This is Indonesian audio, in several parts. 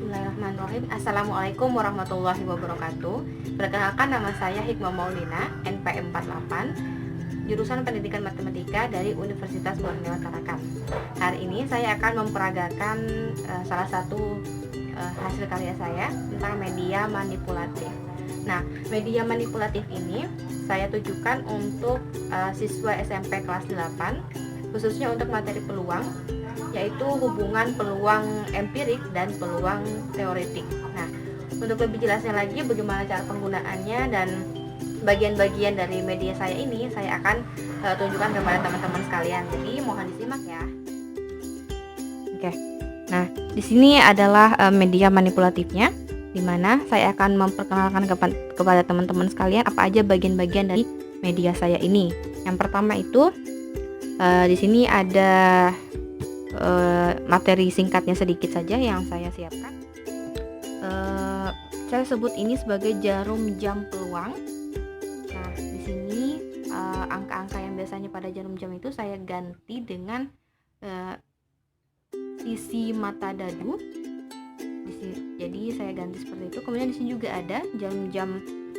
Bismillahirrahmanirrahim. Assalamualaikum warahmatullahi wabarakatuh. Perkenalkan, nama saya Hikmah Maulina, NPM 48, jurusan Pendidikan Matematika dari Universitas Borneo Tarakan. Hari ini saya akan memperagakan salah satu hasil karya saya tentang media manipulatif. Nah, media manipulatif ini saya tujukan untuk siswa SMP kelas 8, khususnya untuk materi peluang, yaitu hubungan peluang empirik dan peluang teoretik. Nah, untuk lebih jelasnya lagi bagaimana cara penggunaannya dan bagian-bagian dari media saya ini, saya akan tunjukkan kepada teman-teman sekalian. Jadi mohon disimak ya. Oke. Nah, di sini adalah media manipulatifnya, di mana saya akan memperkenalkan kepada teman-teman sekalian apa aja bagian-bagian dari media saya ini. Yang pertama itu di sini ada materi singkatnya sedikit saja yang saya siapkan. Saya sebut ini sebagai jarum jam peluang. Nah, di sini angka-angka yang biasanya pada jarum jam itu saya ganti dengan sisi mata dadu. Jadi saya ganti seperti itu. Kemudian di sini juga ada jarum jam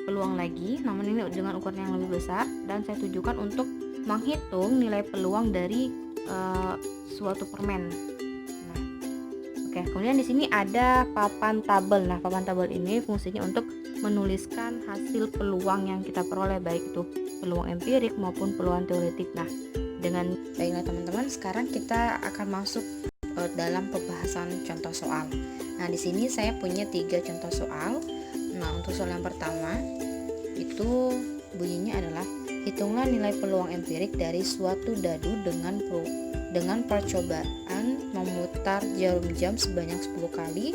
peluang lagi, namun ini dengan ukuran yang lebih besar, dan saya tujukan untuk menghitung nilai peluang dari suatu permen. Nah, oke. Kemudian di sini ada papan tabel. Nah, papan tabel ini fungsinya untuk menuliskan hasil peluang yang kita peroleh, baik itu peluang empirik maupun peluang teoretik. Nah, baiklah teman-teman, sekarang kita akan masuk dalam pembahasan contoh soal. Nah, di sini saya punya 3 contoh soal. Nah, untuk soal yang pertama itu bunyinya adalah hitunglah nilai peluang empirik dari suatu dadu dengan percobaan memutar jarum jam sebanyak 10 kali,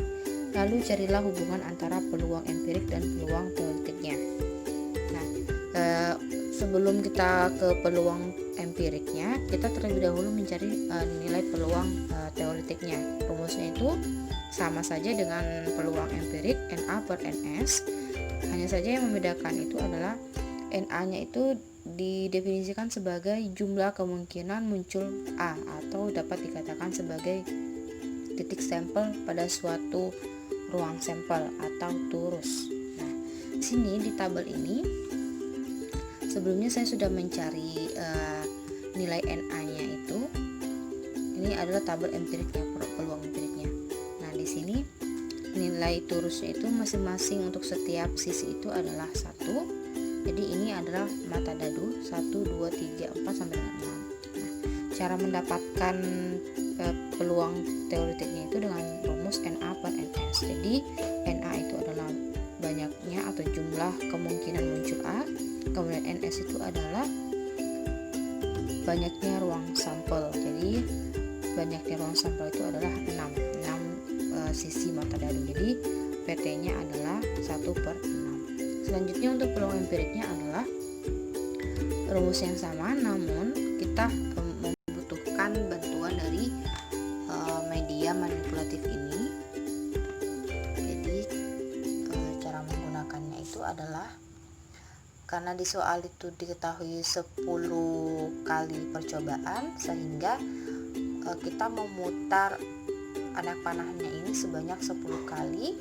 lalu carilah hubungan antara peluang empirik dan peluang teoretiknya. Nah, sebelum kita ke peluang empiriknya, kita terlebih dahulu mencari nilai peluang teoretiknya. Rumusnya itu sama saja dengan peluang empirik, NA per NS. Hanya saja yang membedakan itu adalah NA-nya itu didefinisikan sebagai jumlah kemungkinan muncul A, atau dapat dikatakan sebagai titik sampel pada suatu ruang sampel atau torus. Nah, di sini di tabel ini sebelumnya saya sudah mencari nilai NA-nya itu. Ini adalah tabel empiriknya, peluang empiriknya. Nah, di sini nilai torusnya itu masing-masing untuk setiap sisi itu adalah 1. Jadi ini adalah mata dadu 1, 2, 3, 4 sampai dengan 6. Nah, cara mendapatkan peluang teoretiknya itu dengan rumus NA per NS. Jadi NA itu adalah banyaknya atau jumlah kemungkinan muncul A, kemudian NS itu adalah banyaknya ruang sampel. Jadi banyaknya ruang sampel itu adalah 6 sisi mata dadu. Jadi PT-nya adalah 1 per 6. Selanjutnya untuk peluang empiriknya adalah rumus yang sama, namun kita membutuhkan bantuan dari media manipulatif ini. Jadi cara menggunakannya itu adalah, karena di soal itu diketahui 10 kali percobaan, sehingga kita memutar anak panahnya ini sebanyak 10 kali.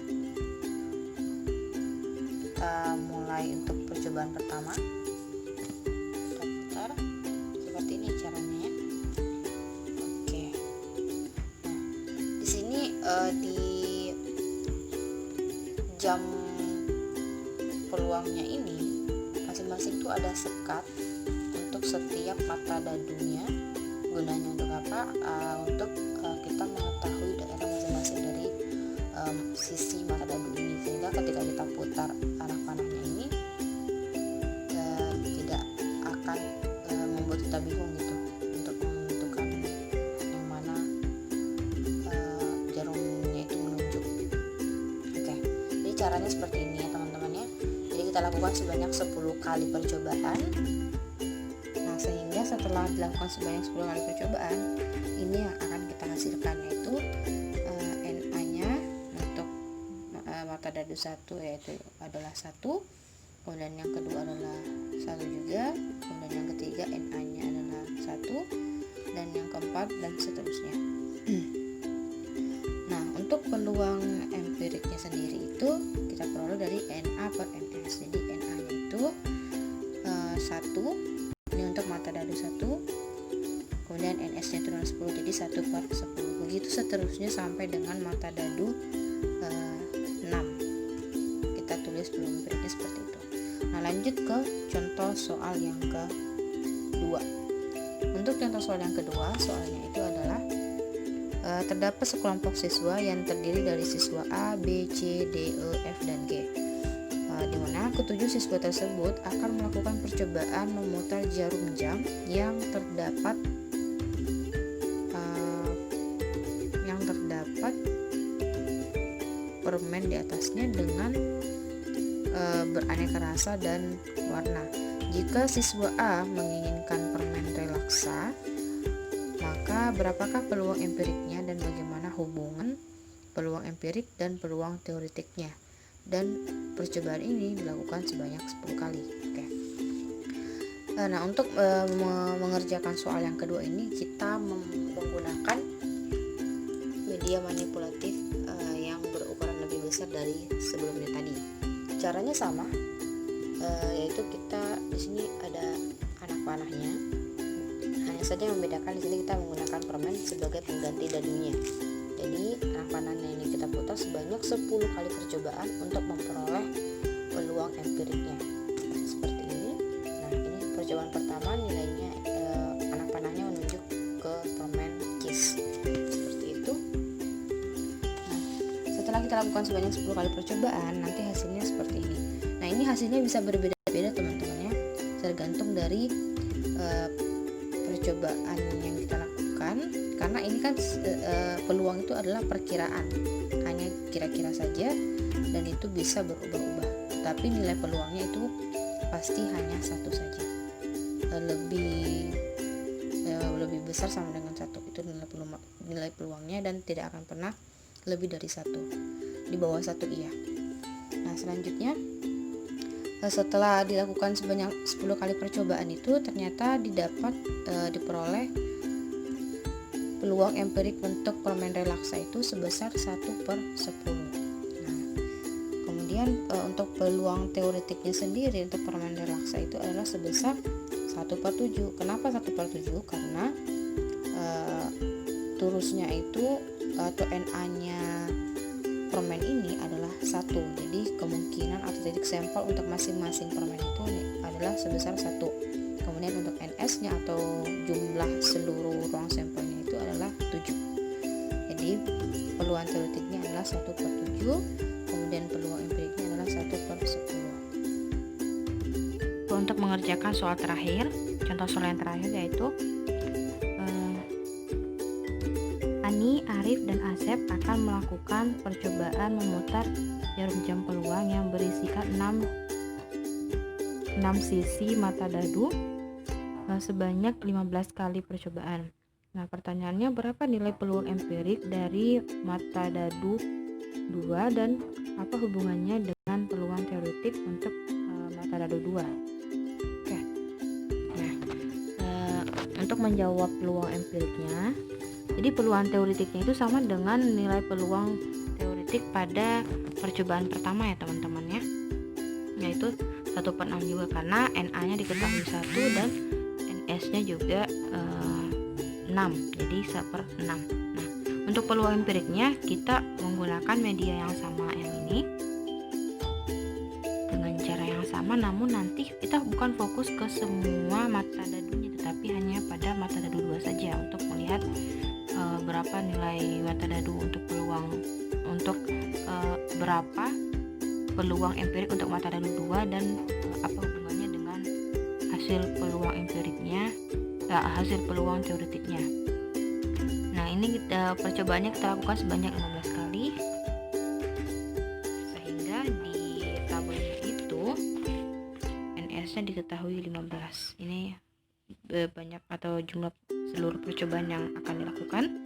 Kita mulai untuk percobaan pertama. Kita putar seperti ini caranya ya. Oke. Nah, di sini di jam peluangnya ini masing-masing tuh ada sekat untuk setiap mata dadunya. Gunanya untuk apa? Untuk kita mengetahui daerah masing-masing dari sisi mata dadu ini, sehingga ketika kita putar anak panahnya ini tidak akan membuat kita bingung gitu untuk menentukan yang mana jarumnya itu menunjuk. Oke, jadi caranya seperti ini ya teman-teman ya. Jadi kita lakukan sebanyak 10 kali percobaan. Nah, sehingga setelah dilakukan sebanyak 10 kali percobaan, ini yang akan kita hasilkan, yaitu mata dadu 1 yaitu adalah 1, kemudian yang kedua adalah 1 juga, kemudian yang ketiga NA-nya adalah 1, dan yang keempat dan seterusnya. Nah, untuk peluang empiriknya sendiri itu kita peroleh dari NA per NS. Jadi NA nya itu 1, ini untuk mata dadu 1, kemudian NS nya itu 10, jadi 1 per 10. Begitu seterusnya sampai dengan mata dadu 6. Kita tulis peluang empiriknya seperti itu. Nah, lanjut ke contoh soal yang kedua. Untuk contoh soal yang kedua, soalnya itu adalah terdapat sekelompok siswa yang terdiri dari siswa A, B, C, D, E, F, dan G, di mana ketujuh siswa tersebut akan melakukan percobaan memutar jarum jam yang terdapat permen di atasnya dengan beraneka rasa dan warna. Jika siswa A menginginkan permen relaksa, maka berapakah peluang empiriknya dan bagaimana hubungan peluang empirik dan peluang teoretiknya? Dan percobaan ini dilakukan sebanyak 10 kali. Oke. Nah, untuk mengerjakan soal yang kedua ini kita menggunakan media manipulatif yang berukuran lebih besar dari sebelumnya tadi. Caranya sama, yaitu kita di sini ada anak panahnya. Hanya saja yang membedakan di sini kita menggunakan permen sebagai pengganti dadunya. Jadi anak panahnya ini kita putar sebanyak 10 kali percobaan untuk memperoleh peluang empiriknya. Seperti ini. Nah, ini percobaan pertama, nilainya anak panahnya menunjuk ke permen kiss. Seperti itu. Nah, setelah kita lakukan sebanyak 10 kali percobaan, nanti hasilnya seperti ini. Nah, ini hasilnya bisa berbeda-beda teman-teman ya, tergantung dari percobaan yang kita lakukan, karena ini kan peluang itu adalah perkiraan, hanya kira-kira saja dan itu bisa berubah-ubah, tapi nilai peluangnya itu pasti hanya satu saja, lebih besar sama dengan 1, itu nilai peluangnya, dan tidak akan pernah lebih dari 1, di bawah 1 iya. Nah, selanjutnya setelah dilakukan sebanyak 10 kali percobaan itu ternyata diperoleh peluang empirik untuk permen relaksa itu sebesar 1 per 10. Nah, kemudian untuk peluang teoretiknya sendiri untuk permen relaksa itu adalah sebesar 1 per 7. Kenapa 1 per 7? Karena turusnya itu atau NA nya permen ini adalah 1, jadi kemungkinan atau titik sampel untuk masing-masing permen itu adalah sebesar 1. Kemudian untuk NS nya atau jumlah seluruh ruang sampelnya itu adalah 7. Jadi peluang teoretiknya adalah 1 per 7, kemudian peluang empiriknya adalah 1 per 10. Untuk mengerjakan soal terakhir, contoh soal yang terakhir yaitu Ani, Arif, dan Asep akan melakukan percobaan memutar jarum jam peluang yang berisikan 6 sisi mata dadu sebanyak 15 kali percobaan. Nah, pertanyaannya berapa nilai peluang empirik dari mata dadu 2 dan apa hubungannya dengan peluang teoretik untuk mata dadu 2? Oke. Nah, untuk menjawab peluang empiriknya, jadi peluang teoretiknya itu sama dengan nilai peluang teoretik pada percobaan pertama ya teman-teman ya, yaitu 1 per 6 juga, karena NA nya diketahui 1 dan NS nya juga 6, jadi 1 per 6. Nah, untuk peluang empiriknya kita menggunakan media yang sama yang ini dengan cara yang sama, namun nanti kita bukan fokus ke semua mata dadunya, tetapi hanya pada mata dadu 2 saja untuk melihat berapa nilai mata dadu untuk peluang berapa peluang empirik untuk mata dadu 2 dan apa hubungannya dengan hasil peluang empiriknya, hasil peluang teoretiknya. Nah, ini percobaannya kita lakukan sebanyak 15 kali, sehingga di tabelnya itu NS nya diketahui 15. Ini banyak atau jumlah seluruh percobaan yang akan dilakukan.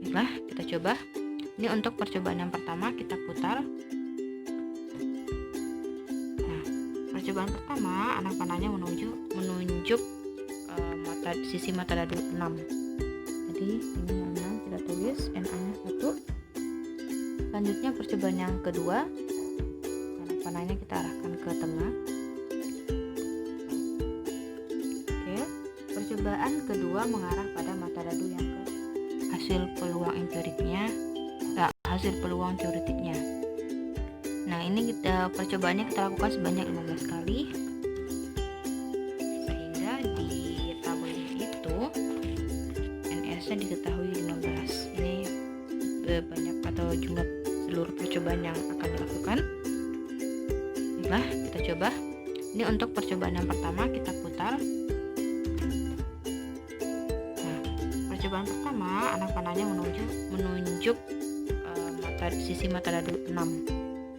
Baiklah, kita coba. Ini untuk percobaan yang pertama, kita putar. Nah, percobaan pertama anak panahnya menunjuk sisi mata dadu 6. Jadi ini 6, kita tulis NA nya 1 Selanjutnya percobaan yang kedua, panahnya kita arahkan ke tengah. Oke, percobaan kedua mengarah pada mata dadu yang ke hasil peluang empiriknya, hasil peluang teoretiknya. Nah, ini percobaannya kita lakukan sebanyak 15 kali, sehingga di tabelnya itu NS-nya diketahui 15. Ini banyak atau jumlah seluruh percobaan yang akan dilakukan. Baiklah, kita coba. Ini untuk percobaan yang pertama, kita putar. Nah, percobaan pertama, anak panahnya menunjuk sisi mata dadu 6.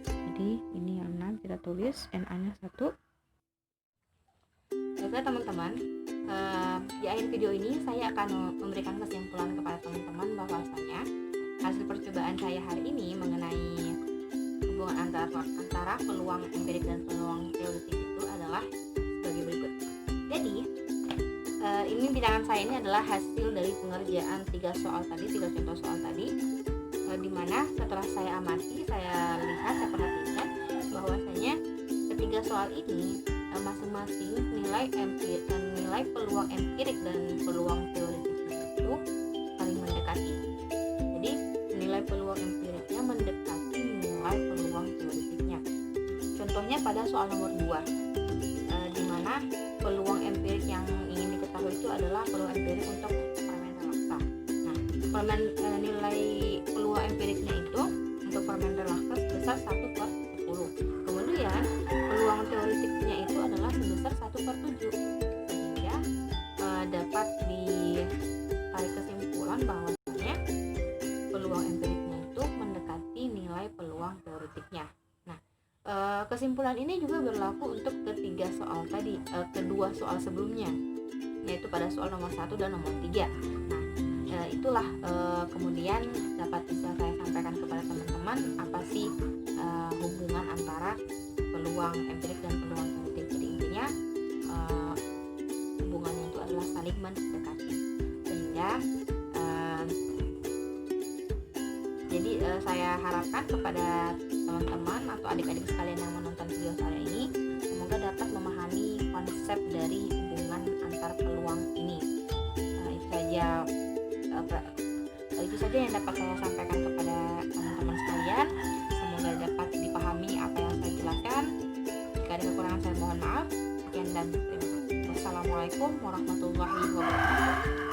Jadi ini yang 6, kita tulis NA-nya 1. Baiklah teman-teman, di akhir video ini saya akan memberikan kesimpulan kepada teman-teman bahwasanya hasil percobaan saya hari ini mengenai hubungan antara peluang empirik dan peluang teoretik itu adalah sebagai berikut. Jadi ini di tangan saya ini adalah hasil dari pengerjaan 3 contoh soal tadi, di mana setelah saya amati, saya lihat, saya perhatikan bahwasanya ketiga soal ini masing-masing nilai peluang empirik dan peluang teoretiknya itu saling mendekati. Jadi nilai peluang empiriknya mendekati nilai peluang teoretiknya. Contohnya pada soal nomor 2, di mana peluang empirik yang ingin diketahui itu adalah peluang empirik untuk permen relaksa. Nah, nilai peluang empiriknya itu untuk permen relaksa sebesar 1/10. Kemudian peluang teoretiknya itu adalah sebesar 1/7, sehingga dapat ditarik kesimpulan bahwasanya peluang empiriknya itu mendekati nilai peluang teoretiknya. Nah, kesimpulan ini juga berlaku untuk kedua soal sebelumnya, yaitu pada soal nomor 1 dan nomor 3. Nah, itulah kemudian dapat bisa saya sampaikan kepada teman-teman apa sih hubungan antara peluang empirik dan peluang teoretik. Jadi intinya hubungannya itu adalah saling mendekati, sehingga saya harapkan kepada teman-teman atau adik-adik sekalian yang menonton video saya ini semoga dapat memahami konsep dari hubungan antar peluang ini. Itu saja yang dapat saya sampaikan kepada teman-teman sekalian. Semoga dapat dipahami apa yang saya jelaskan. Jika ada kekurangan saya mohon maaf. Sekian dan terima kasih. Wassalamualaikum warahmatullahi wabarakatuh.